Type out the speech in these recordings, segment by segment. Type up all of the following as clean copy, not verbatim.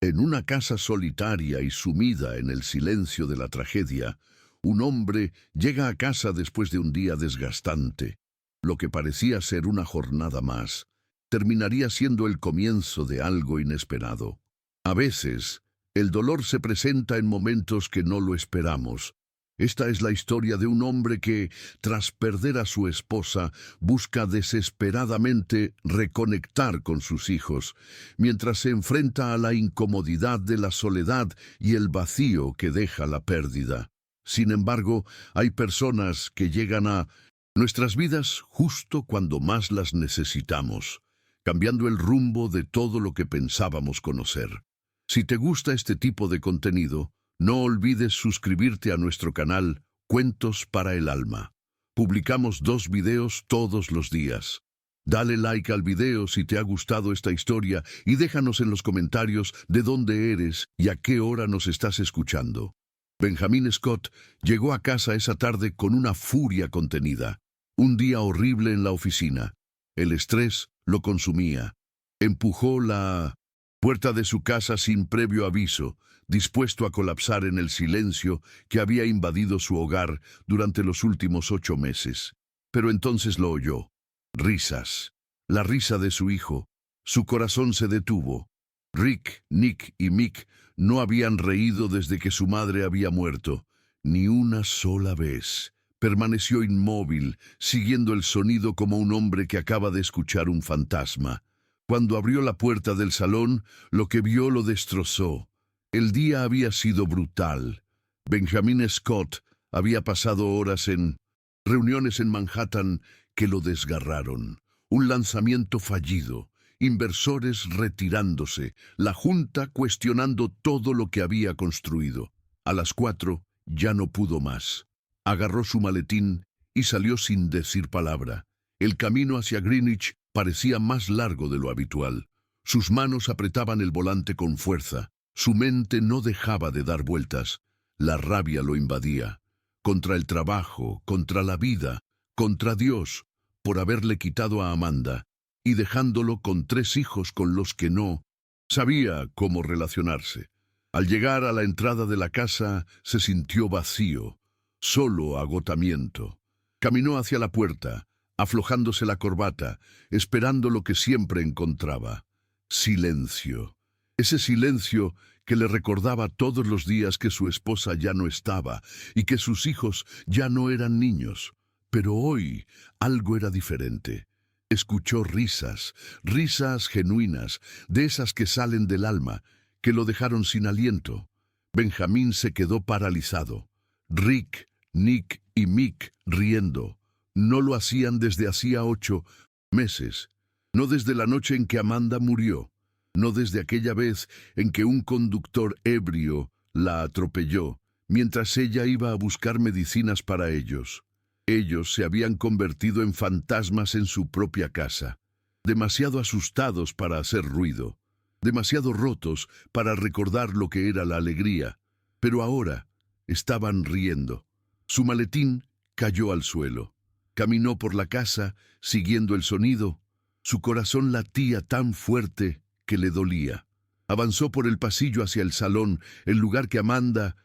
En una casa solitaria y sumida en el silencio de la tragedia, un hombre llega a casa después de un día desgastante. Lo que parecía ser una jornada más, terminaría siendo el comienzo de algo inesperado. A veces, el dolor se presenta en momentos que no lo esperamos. Esta es la historia de un hombre que, tras perder a su esposa, busca desesperadamente reconectar con sus hijos, mientras se enfrenta a la incomodidad de la soledad y el vacío que deja la pérdida. Sin embargo, hay personas que llegan a nuestras vidas justo cuando más las necesitamos, cambiando el rumbo de todo lo que pensábamos conocer. Si te gusta este tipo de contenido, no olvides suscribirte a nuestro canal Cuentos para el Alma. Publicamos 2 videos todos los días. Dale like al video si te ha gustado esta historia y déjanos en los comentarios de dónde eres y a qué hora nos estás escuchando. Benjamin Scott llegó a casa esa tarde con una furia contenida. Un día horrible en la oficina. El estrés lo consumía. Empujó la puerta de su casa sin previo aviso, dispuesto a colapsar en el silencio que había invadido su hogar durante los últimos 8 meses. Pero entonces lo oyó. Risas. La risa de su hijo. Su corazón se detuvo. Rick, Nick y Mick no habían reído desde que su madre había muerto, ni una sola vez. Permaneció inmóvil, siguiendo el sonido como un hombre que acaba de escuchar un fantasma. Cuando abrió la puerta del salón, lo que vio lo destrozó. El día había sido brutal. Benjamin Scott había pasado horas en reuniones en Manhattan que lo desgarraron. Un lanzamiento fallido, inversores retirándose, la junta cuestionando todo lo que había construido. A las 4 ya no pudo más. Agarró su maletín y salió sin decir palabra. El camino hacia Greenwich parecía más largo de lo habitual. Sus manos apretaban el volante con fuerza. Su mente no dejaba de dar vueltas. La rabia lo invadía. Contra el trabajo, contra la vida, contra Dios, por haberle quitado a Amanda y dejándolo con 3 hijos con los que no sabía cómo relacionarse. Al llegar a la entrada de la casa, se sintió vacío, solo agotamiento. Caminó hacia la puerta, aflojándose la corbata, esperando lo que siempre encontraba. Silencio. Ese silencio que le recordaba todos los días que su esposa ya no estaba y que sus hijos ya no eran niños. Pero hoy algo era diferente. Escuchó risas, risas genuinas, de esas que salen del alma, que lo dejaron sin aliento. Benjamin se quedó paralizado. Rick, Nick y Mick riendo. No lo hacían desde hacía 8 meses. No desde la noche en que Amanda murió. No desde aquella vez en que un conductor ebrio la atropelló, mientras ella iba a buscar medicinas para ellos. Ellos se habían convertido en fantasmas en su propia casa, demasiado asustados para hacer ruido, demasiado rotos para recordar lo que era la alegría, pero ahora estaban riendo. Su maletín cayó al suelo. Caminó por la casa, siguiendo el sonido. Su corazón latía tan fuerte que le dolía. Avanzó por el pasillo hacia el salón, el lugar que Amanda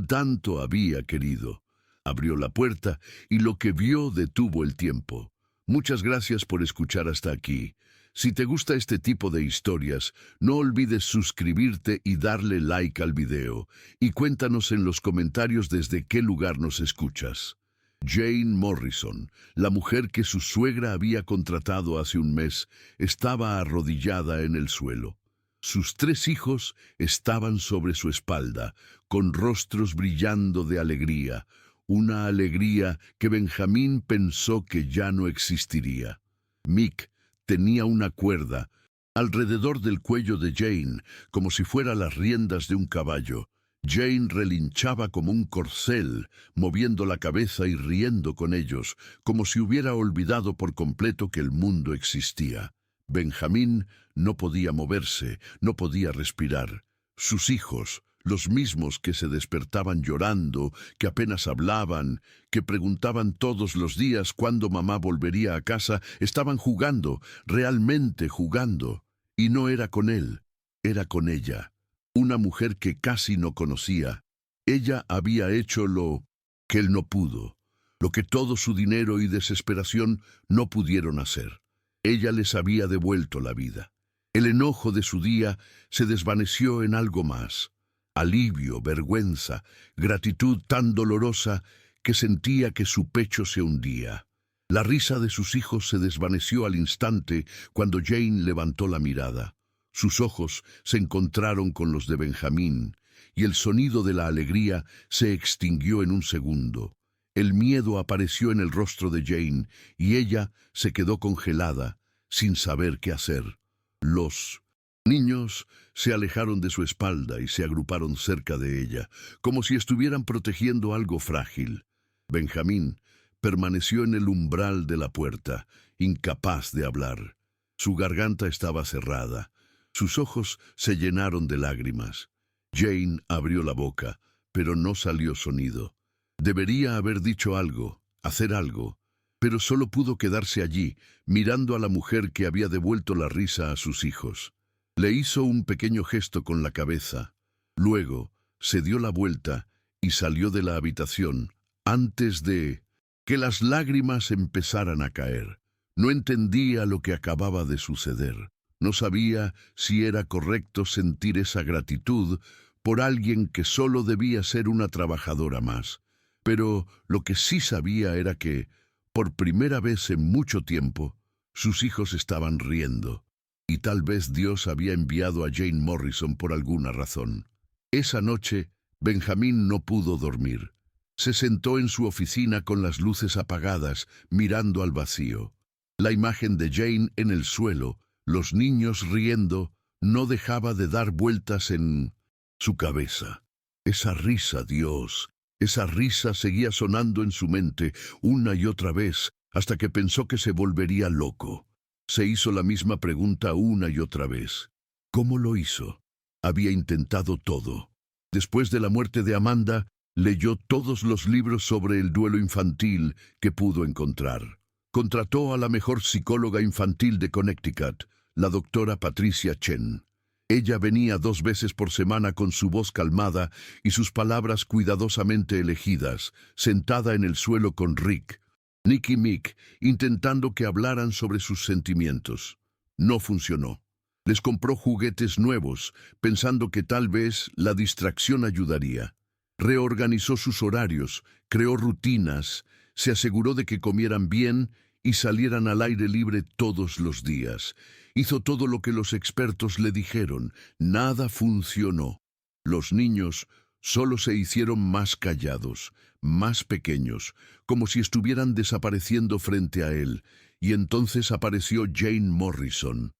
tanto había querido. Abrió la puerta y lo que vio detuvo el tiempo. Muchas gracias por escuchar hasta aquí. Si te gusta este tipo de historias, no olvides suscribirte y darle like al video. Y cuéntanos en los comentarios desde qué lugar nos escuchas. Jane Morrison, la mujer que su suegra había contratado hace un mes, estaba arrodillada en el suelo. Sus 3 hijos estaban sobre su espalda, con rostros brillando de alegría, una alegría que Benjamin pensó que ya no existiría. Mick tenía una cuerda alrededor del cuello de Jane, como si fuera las riendas de un caballo. Jane relinchaba como un corcel, moviendo la cabeza y riendo con ellos, como si hubiera olvidado por completo que el mundo existía. Benjamin no podía moverse, no podía respirar. Sus hijos, los mismos que se despertaban llorando, que apenas hablaban, que preguntaban todos los días cuándo mamá volvería a casa, estaban jugando, realmente jugando. Y no era con él, era con ella. una mujer que casi no conocía. Ella había hecho lo que él no pudo, lo que todo su dinero y desesperación no pudieron hacer. Ella les había devuelto la vida. El enojo de su día se desvaneció en algo más. Alivio, vergüenza, gratitud tan dolorosa que sentía que su pecho se hundía. La risa de sus hijos se desvaneció al instante cuando Jane levantó la mirada. Sus ojos se encontraron con los de Benjamín, y el sonido de la alegría se extinguió en un segundo. El miedo apareció en el rostro de Jane, y ella se quedó congelada, sin saber qué hacer. Los niños se alejaron de su espalda y se agruparon cerca de ella, como si estuvieran protegiendo algo frágil. Benjamín permaneció en el umbral de la puerta, incapaz de hablar. Su garganta estaba cerrada. Sus ojos se llenaron de lágrimas. Jane abrió la boca, pero no salió sonido. Debería haber dicho algo, hacer algo, pero solo pudo quedarse allí, mirando a la mujer que había devuelto la risa a sus hijos. Le hizo un pequeño gesto con la cabeza. Luego se dio la vuelta y salió de la habitación antes de que las lágrimas empezaran a caer. No entendía lo que acababa de suceder. No sabía si era correcto sentir esa gratitud por alguien que solo debía ser una trabajadora más. Pero lo que sí sabía era que, por primera vez en mucho tiempo, sus hijos estaban riendo. Y tal vez Dios había enviado a Jane Morrison por alguna razón. Esa noche, Benjamín no pudo dormir. Se sentó en su oficina con las luces apagadas, mirando al vacío. La imagen de Jane en el suelo, los niños riendo, no dejaba de dar vueltas en su cabeza. Esa risa, Dios, esa risa seguía sonando en su mente una y otra vez, hasta que pensó que se volvería loco. Se hizo la misma pregunta una y otra vez. ¿Cómo lo hizo? Había intentado todo. Después de la muerte de Amanda, leyó todos los libros sobre el duelo infantil que pudo encontrar. Contrató a la mejor psicóloga infantil de Connecticut, la doctora Patricia Chen. Ella venía 2 veces por semana con su voz calmada y sus palabras cuidadosamente elegidas, sentada en el suelo con Rick, Nick y Mick, intentando que hablaran sobre sus sentimientos. No funcionó. Les compró juguetes nuevos, pensando que tal vez la distracción ayudaría. Reorganizó sus horarios, creó rutinas, se aseguró de que comieran bien y salieran al aire libre todos los días. Hizo todo lo que los expertos le dijeron. Nada funcionó. Los niños solo se hicieron más callados, más pequeños, como si estuvieran desapareciendo frente a él, y entonces apareció Jane Morrison.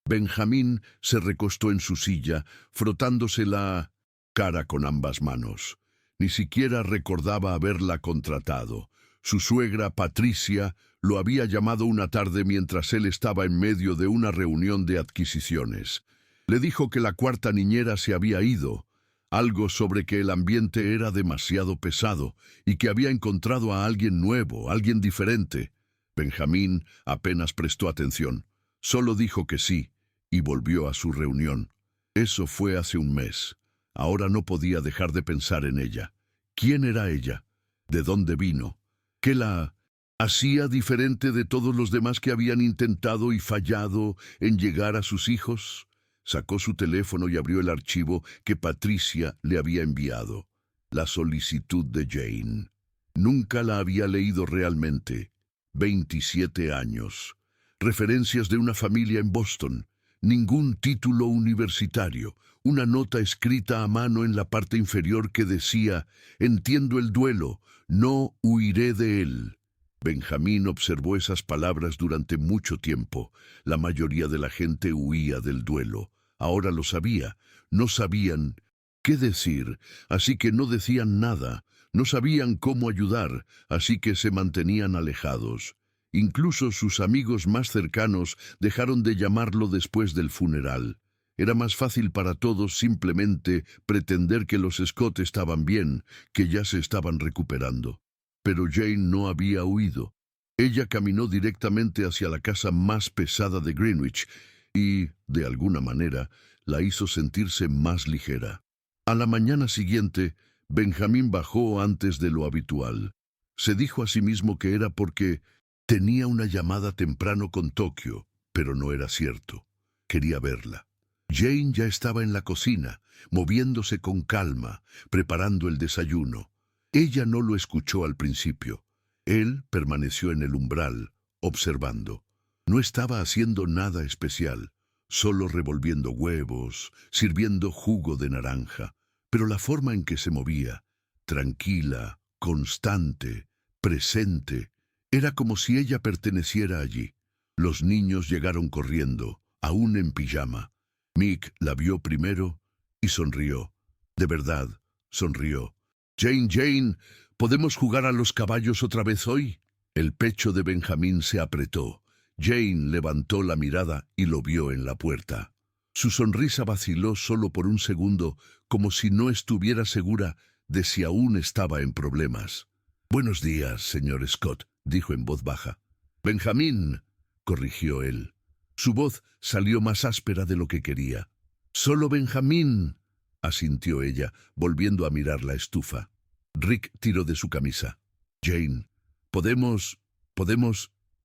Benjamín se recostó en su silla, frotándose la cara con ambas manos. Ni siquiera recordaba haberla contratado. Su suegra, Patricia, lo había llamado una tarde mientras él estaba en medio de una reunión de adquisiciones. Le dijo que la 4ª niñera se había ido, algo sobre que el ambiente era demasiado pesado y que había encontrado a alguien nuevo, alguien diferente. Benjamín apenas prestó atención. Solo dijo que sí y volvió a su reunión. Eso fue hace un mes. Ahora no podía dejar de pensar en ella. ¿Quién era ella? ¿De dónde vino? ¿Qué la hacía diferente de todos los demás que habían intentado y fallado en llegar a sus hijos? Sacó su teléfono y abrió el archivo que Patricia le había enviado. La solicitud de Jane. Nunca la había leído realmente. 27 años. Referencias de una familia en Boston. Ningún título universitario. Una nota escrita a mano en la parte inferior que decía: «Entiendo el duelo, no huiré de él». Benjamín observó esas palabras durante mucho tiempo. La mayoría de la gente huía del duelo. Ahora lo sabía. No sabían qué decir, así que no decían nada. No sabían cómo ayudar, así que se mantenían alejados. Incluso sus amigos más cercanos dejaron de llamarlo después del funeral. Era más fácil para todos simplemente pretender que los Scott estaban bien, que ya se estaban recuperando. Pero Jane no había huido. Ella caminó directamente hacia la casa más pesada de Greenwich y, de alguna manera, la hizo sentirse más ligera. A la mañana siguiente, Benjamín bajó antes de lo habitual. Se dijo a sí mismo que era porque tenía una llamada temprano con Tokio, pero no era cierto. Quería verla. Jane ya estaba en la cocina, moviéndose con calma, preparando el desayuno. Ella no lo escuchó al principio. Él permaneció en el umbral, observando. No estaba haciendo nada especial, solo revolviendo huevos, sirviendo jugo de naranja, pero la forma en que se movía, tranquila, constante, presente, era como si ella perteneciera allí. Los niños llegaron corriendo, aún en pijama. Mick la vio primero y sonrió. De verdad, sonrió. Jane, ¿podemos jugar a los caballos otra vez hoy? El pecho de Benjamín se apretó. Jane levantó la mirada y lo vio en la puerta. Su sonrisa vaciló solo por un segundo, como si no estuviera segura de si aún estaba en problemas. «Buenos días, señor Scott», dijo en voz baja. «Benjamín», corrigió él. Su voz salió más áspera de lo que quería. «Solo Benjamín», asintió ella, volviendo a mirar la estufa. Rick tiró de su camisa. «Jane, ¿podemos...?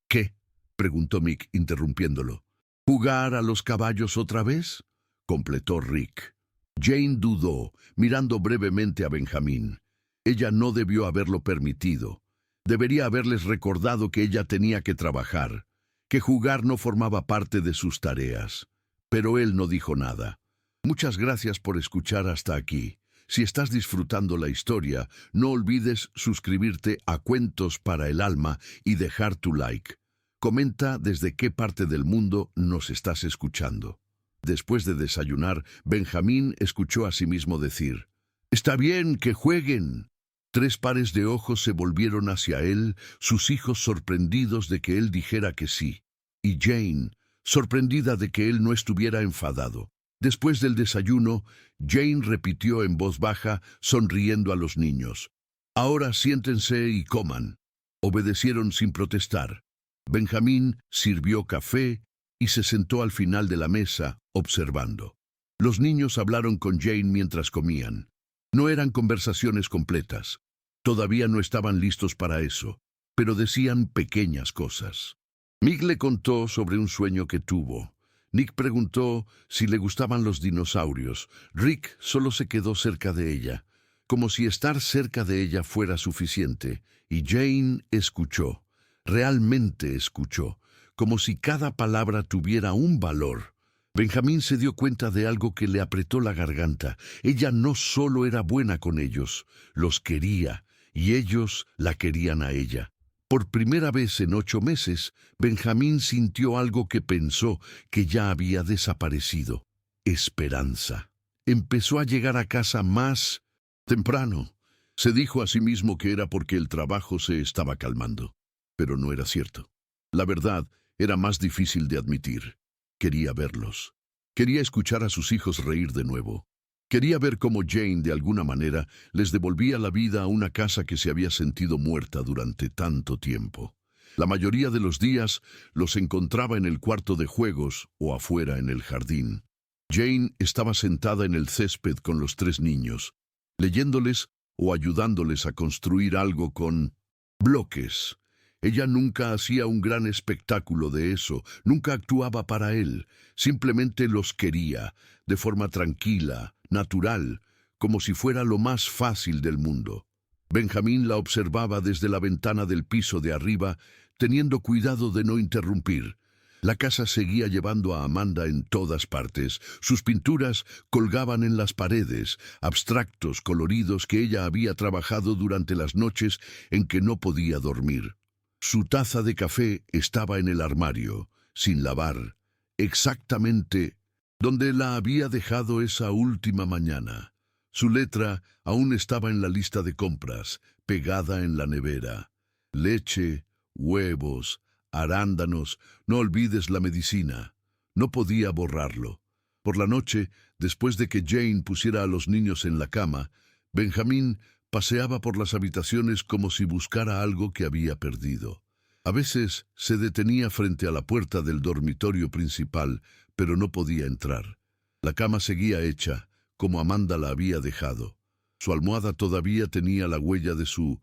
¿Qué?», preguntó Mick, interrumpiéndolo. «¿Jugar a los caballos otra vez?», completó Rick. Jane dudó, mirando brevemente a Benjamín. Ella no debió haberlo permitido. Debería haberles recordado que ella tenía que trabajar, que jugar no formaba parte de sus tareas. Pero él no dijo nada. «Muchas gracias por escuchar hasta aquí. Si estás disfrutando la historia, no olvides suscribirte a Cuentos para el Alma y dejar tu like. Comenta desde qué parte del mundo nos estás escuchando». Después de desayunar, Benjamín escuchó a sí mismo decir: «Está bien, que jueguen». 3 pares de ojos se volvieron hacia él, sus hijos sorprendidos de que él dijera que sí. Y Jane, sorprendida de que él no estuviera enfadado. Después del desayuno, Jane repitió en voz baja, sonriendo a los niños: «Ahora siéntense y coman». Obedecieron sin protestar. Benjamín sirvió café y se sentó al final de la mesa, observando. Los niños hablaron con Jane mientras comían. No eran conversaciones completas. Todavía no estaban listos para eso, pero decían pequeñas cosas. Mick le contó sobre un sueño que tuvo. Nick preguntó si le gustaban los dinosaurios. Rick solo se quedó cerca de ella, como si estar cerca de ella fuera suficiente, y Jane escuchó. Realmente escuchó, como si cada palabra tuviera un valor. Benjamín se dio cuenta de algo que le apretó la garganta. Ella no solo era buena con ellos, los quería, y ellos la querían a ella. Por primera vez en 8 meses, Benjamín sintió algo que pensó que ya había desaparecido: esperanza. Empezó a llegar a casa más temprano. Se dijo a sí mismo que era porque el trabajo se estaba calmando, pero no era cierto. La verdad era más difícil de admitir. Quería verlos. Quería escuchar a sus hijos reír de nuevo. Quería ver cómo Jane, de alguna manera, les devolvía la vida a una casa que se había sentido muerta durante tanto tiempo. La mayoría de los días los encontraba en el cuarto de juegos o afuera en el jardín. Jane estaba sentada en el césped con los 3 niños, leyéndoles o ayudándoles a construir algo con bloques. Ella nunca hacía un gran espectáculo de eso, nunca actuaba para él, simplemente los quería, de forma tranquila, natural, como si fuera lo más fácil del mundo. Benjamín la observaba desde la ventana del piso de arriba, teniendo cuidado de no interrumpir. La casa seguía llevando a Amanda en todas partes. Sus pinturas colgaban en las paredes, abstractos coloridos que ella había trabajado durante las noches en que no podía dormir. Su taza de café estaba en el armario, sin lavar, exactamente donde la había dejado esa última mañana. Su letra aún estaba en la lista de compras, pegada en la nevera. Leche, huevos, arándanos, no olvides la medicina. No podía borrarlo. Por la noche, después de que Jane pusiera a los niños en la cama, Benjamín paseaba por las habitaciones como si buscara algo que había perdido. A veces se detenía frente a la puerta del dormitorio principal, pero no podía entrar. La cama seguía hecha, como Amanda la había dejado. Su almohada todavía tenía la huella de su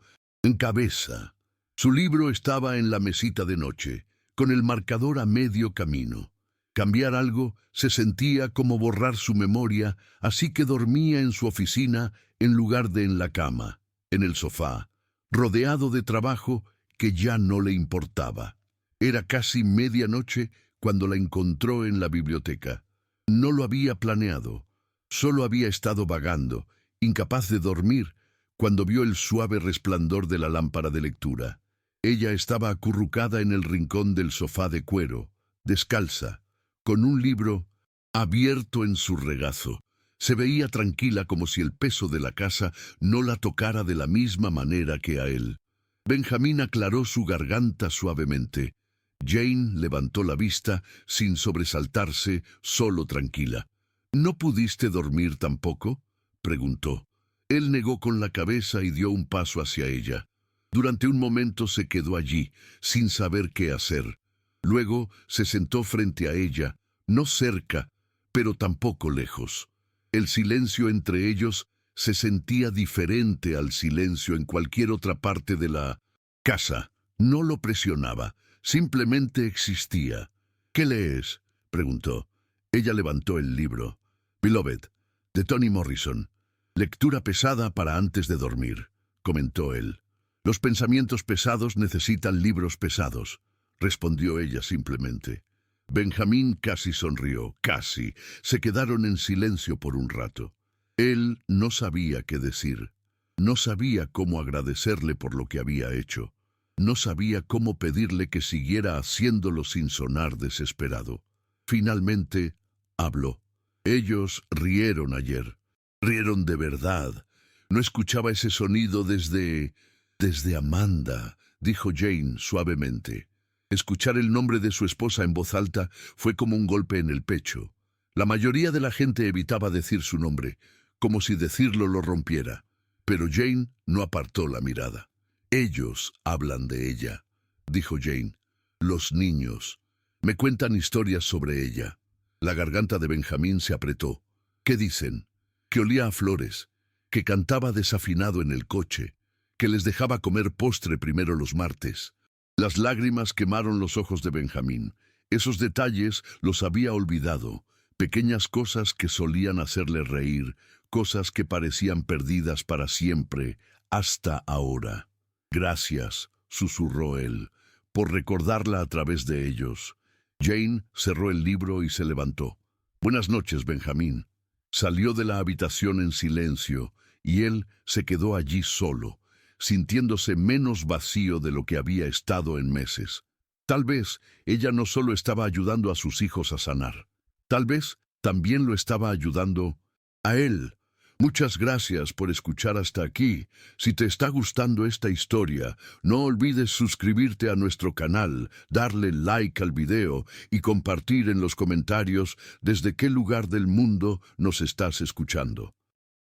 cabeza. Su libro estaba en la mesita de noche, con el marcador a medio camino. Cambiar algo se sentía como borrar su memoria, así que dormía en su oficina en lugar de en la cama, en el sofá, rodeado de trabajo que ya no le importaba. Era casi medianoche cuando la encontró en la biblioteca. No lo había planeado, solo había estado vagando, incapaz de dormir, cuando vio el suave resplandor de la lámpara de lectura. Ella estaba acurrucada en el rincón del sofá de cuero, descalza, con un libro abierto en su regazo. Se veía tranquila como si el peso de la casa no la tocara de la misma manera que a él. Benjamín aclaró su garganta suavemente. Jane levantó la vista sin sobresaltarse, solo tranquila. ¿No pudiste dormir tampoco?, preguntó. Él negó con la cabeza y dio un paso hacia ella. Durante un momento se quedó allí, sin saber qué hacer. Luego se sentó frente a ella, no cerca, pero tampoco lejos. El silencio entre ellos se sentía diferente al silencio en cualquier otra parte de la casa. No lo presionaba, simplemente existía. ¿Qué lees?, preguntó. Ella levantó el libro. Beloved, de Toni Morrison. Lectura pesada para antes de dormir, comentó él. Los pensamientos pesados necesitan libros pesados, respondió ella simplemente. Benjamín casi sonrió, casi. Se quedaron en silencio por un rato. Él no sabía qué decir. No sabía cómo agradecerle por lo que había hecho. No sabía cómo pedirle que siguiera haciéndolo sin sonar desesperado. Finalmente, habló. Ellos rieron ayer. Rieron de verdad. No escuchaba ese sonido desde Amanda, dijo Jane suavemente. Escuchar el nombre de su esposa en voz alta fue como un golpe en el pecho. La mayoría de la gente evitaba decir su nombre, como si decirlo lo rompiera. Pero Jane no apartó la mirada. Ellos hablan de ella, dijo Jane. Los niños. Me cuentan historias sobre ella. La garganta de Benjamín se apretó. ¿Qué dicen? Que olía a flores, que cantaba desafinado en el coche, que les dejaba comer postre primero los martes. Las lágrimas quemaron los ojos de Benjamín. Esos detalles los había olvidado, pequeñas cosas que solían hacerle reír, cosas que parecían perdidas para siempre, hasta ahora. Gracias, susurró él, por recordarla a través de ellos. Jane cerró el libro y se levantó. Buenas noches, Benjamín. Salió de la habitación en silencio, y él se quedó allí solo, sintiéndose menos vacío de lo que había estado en meses. Tal vez ella no solo estaba ayudando a sus hijos a sanar, tal vez también lo estaba ayudando a él. Muchas gracias por escuchar hasta aquí. Si te está gustando esta historia, no olvides suscribirte a nuestro canal, darle like al video y compartir en los comentarios desde qué lugar del mundo nos estás escuchando.